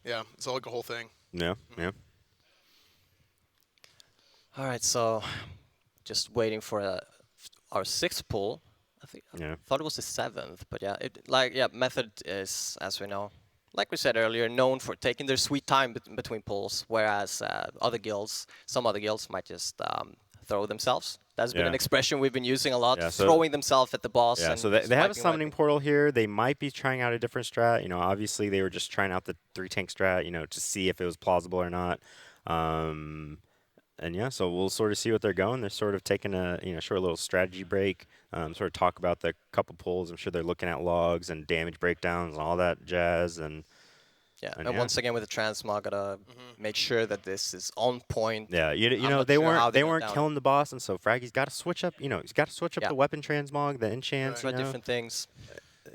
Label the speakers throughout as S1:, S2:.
S1: Yeah, it's like a whole thing.
S2: Yeah, yeah.
S3: All right, so just waiting for our sixth pull. I think I
S2: Yeah.
S3: thought it was the seventh, but yeah, Method is, as we know, like we said earlier, known for taking their sweet time between pulls, whereas some other guilds might just throw themselves. That's been
S2: Yeah.
S3: an expression we've been using a lot,
S2: Yeah, so
S3: throwing themselves at the boss
S2: yeah,
S3: and
S2: so
S3: just
S2: they have a summoning
S3: wiping.
S2: portal here. They might be trying out a different strat. Obviously they were just trying out the 3 tank strat, to see if it was plausible or not. And yeah, so we'll sort of see what they're going. They're sort of taking a short little strategy break, sort of talk about the couple pulls. I'm sure they're looking at logs and damage breakdowns and all that jazz. And
S3: And once again with the transmog, gotta make sure that this is on point.
S2: yeah,
S3: I'm not
S2: they
S3: sure how
S2: weren't
S3: they
S2: they
S3: went
S2: weren't
S3: down.
S2: killing the boss, and so Fraggy's got to switch up. He's got to switch up
S3: Yeah.
S2: the weapon transmog, the enchants.
S3: Try different things.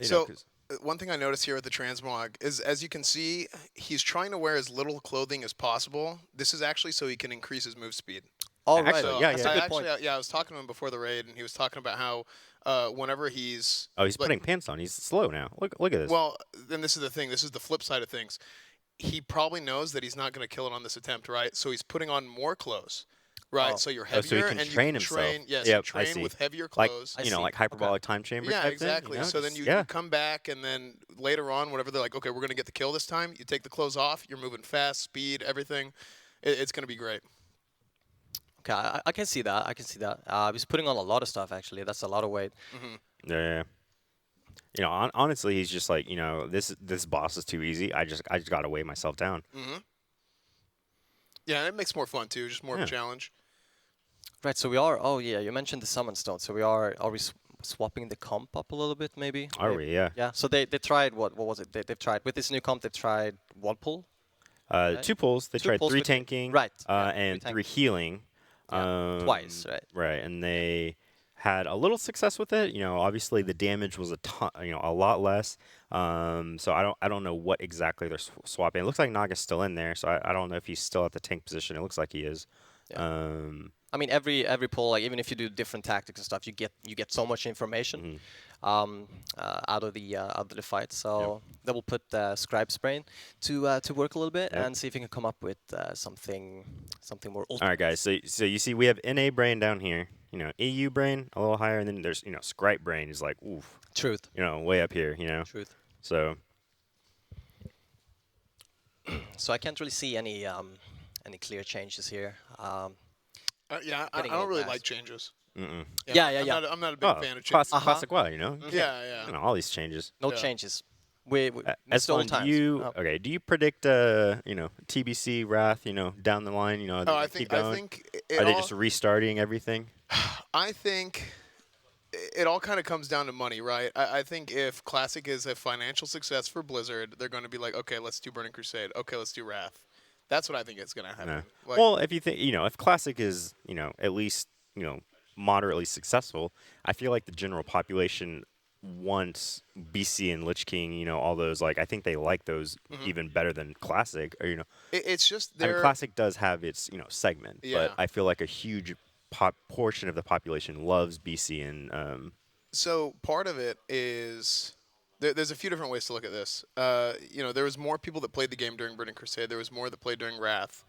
S1: So
S2: 'Cause-
S1: one thing I noticed here with the transmog is, as you can see, he's trying to wear as little clothing as possible. This is actually so he can increase his move speed.
S3: All right,
S2: Actually,
S1: So
S2: yeah,
S3: that's
S2: yeah.
S3: a good point.
S1: I was talking to him before the raid, and he was talking about how whenever he's
S2: he's
S1: like,
S2: putting pants on. He's slow now. Look at this.
S1: well, then this is the thing. This is the flip side of things. He probably knows that he's not going to kill it on this attempt, right? So he's putting on more clothes, right?
S3: Oh.
S1: So you're
S2: Oh, so he
S1: heavier
S2: can
S1: and you
S2: train
S1: can
S2: himself.
S1: train. Yes,
S2: Yep, I
S1: train
S2: see.
S1: with heavier
S2: like
S1: clothes.
S3: I see.
S2: like hyperbolic time chamber.
S1: Yeah,
S2: type
S1: exactly.
S2: Thing,
S1: So then
S2: just-
S1: you come back, and then later on, whenever they're like, okay, we're going to get the kill this time, you take the clothes off, you're moving fast, speed, everything. It's going to be great.
S3: Okay, I can see that. I can see that. He's putting on a lot of stuff, actually. That's a lot of weight.
S2: Yeah. Honestly, he's just like, this boss is too easy. I just got to weigh myself down.
S1: Yeah, and it makes more fun, too, just more of
S2: Yeah.
S1: a challenge.
S3: Right, so you mentioned the summon stone. So are we swapping the comp up a little bit, maybe?
S2: Are we? Yeah.
S3: Yeah, so they tried, what was it? They've tried, with this new comp, they've tried one pull.
S2: 2 pulls. They tried
S3: pulls
S2: 3
S3: with-
S2: tanking.
S3: right, yeah,
S2: and
S3: 3
S2: 3 healing.
S3: Twice, right?
S2: Right, and they had a little success with it. Obviously the damage was a ton, a lot less. So I don't know what exactly they're swapping. It looks like Naga's still in there, so I don't know if he's still at the tank position. It looks like he is.
S3: I mean, every pull, like even if you do different tactics and stuff, you get so much information out of the fight. So that will put Scribe's brain to work a little bit and see if he can come up with something more.
S2: All right, guys. So you see, we have NA brain down here. EU brain a little higher, and then there's Scribe brain is like oof.
S3: Truth.
S2: Way up here.
S3: Truth.
S2: So
S3: So I can't really see any clear changes here.
S1: Yeah, I
S3: Getting
S1: don't
S3: old
S1: really
S3: fast.
S1: like changes.
S3: Yeah,
S1: I'm not a big fan of changes.
S2: classic WoW.
S1: Yeah.
S2: All these changes.
S3: No
S1: Yeah.
S3: changes. We
S2: As
S3: still
S2: fun,
S3: times.
S2: do you predict TBC Wrath down the line? Are they
S1: Oh,
S2: gonna
S1: I
S2: keep
S1: think
S2: going?
S1: it
S2: Are they
S1: all,
S2: just restarting everything?
S1: I think it all kind of comes down to money, right? I think if Classic is a financial success for Blizzard, they're going to be like, okay, let's do Burning Crusade. Okay, let's do Wrath. That's what I think is going to happen.
S2: No.
S1: Like,
S2: Well, if you think, if Classic is, at least, moderately successful, I feel like the general population wants BC and Lich King, all those, like, I think they like those even better than Classic. Or,
S1: it's just
S2: I mean,
S1: they're
S2: Classic does have its, segment,
S1: Yeah.
S2: but I feel like a huge portion of the population loves BC and
S1: So part of it is there's a few different ways to look at this. There was more people that played the game during Burning Crusade. There was more that played during Wrath.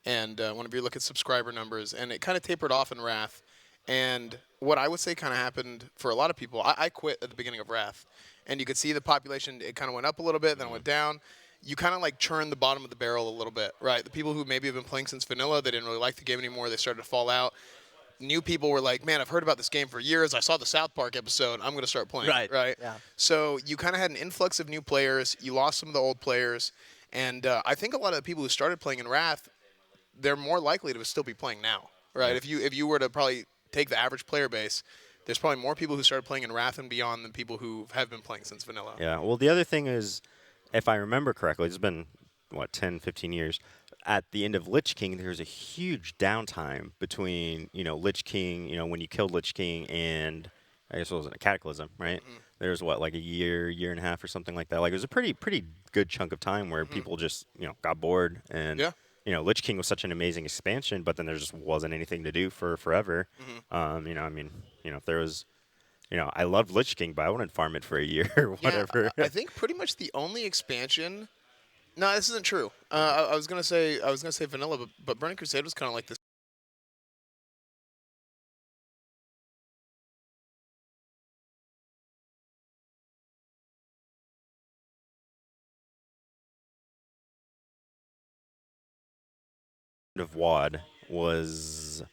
S1: And whenever you look at subscriber numbers, and it kind of tapered off in Wrath. And what I would say kind of happened for a lot of people, I quit at the beginning of Wrath. And you could see the population, it kind of went up a little bit, then it went down. You kind of like churned the bottom of the barrel a little bit, right? The people who maybe have been playing since vanilla, they didn't really like the game anymore. They started to fall out. New people were like, man, I've heard about this game for years. I saw the South Park episode. I'm going to start playing. Right.
S3: Yeah.
S1: So you kind of had an influx of new players. You lost some of the old players. And I think a lot of the people who started playing in Wrath, they're more likely to still be playing now. Right.
S2: Yeah.
S1: If you were to probably take the average player base, there's probably more people who started playing in Wrath and Beyond than people who have been playing since vanilla.
S2: yeah. Well, the other thing is, if I remember correctly, it's been, 10, 15 years. At the end of Lich King, there's a huge downtime between, Lich King, when you killed Lich King and I guess it was a Cataclysm, right? There's like a year and a half or something like that. Like it was a pretty good chunk of time where people just, got bored and
S1: Yeah.
S2: Lich King was such an amazing expansion, but then there just wasn't anything to do for forever. If there was, I loved Lich King, but I wouldn't farm it for a year or whatever.
S1: Yeah, I think pretty much the only expansion No, this isn't true. I was gonna say vanilla, but Burning Crusade was kind of like this
S2: Of WoD was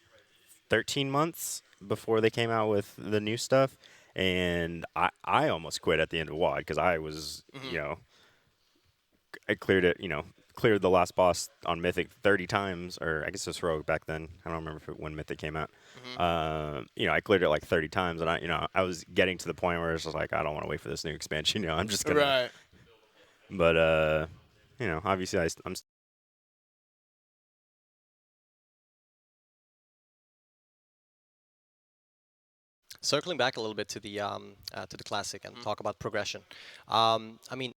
S2: 13 months before they came out with the new stuff, and I almost quit at the end of WoD because I was,
S1: Mhm.
S2: I cleared it, cleared the last boss on Mythic 30 times, or I guess it was Heroic back then. I don't remember when Mythic came out.
S1: Mhm.
S2: I cleared it like 30 times, and I was getting to the point where it's just like, I don't want to wait for this new expansion. I'm just gonna.
S1: Right.
S2: But obviously I'm
S3: Circling back a little bit to the classic and
S1: Mhm.
S3: talk about progression. I mean,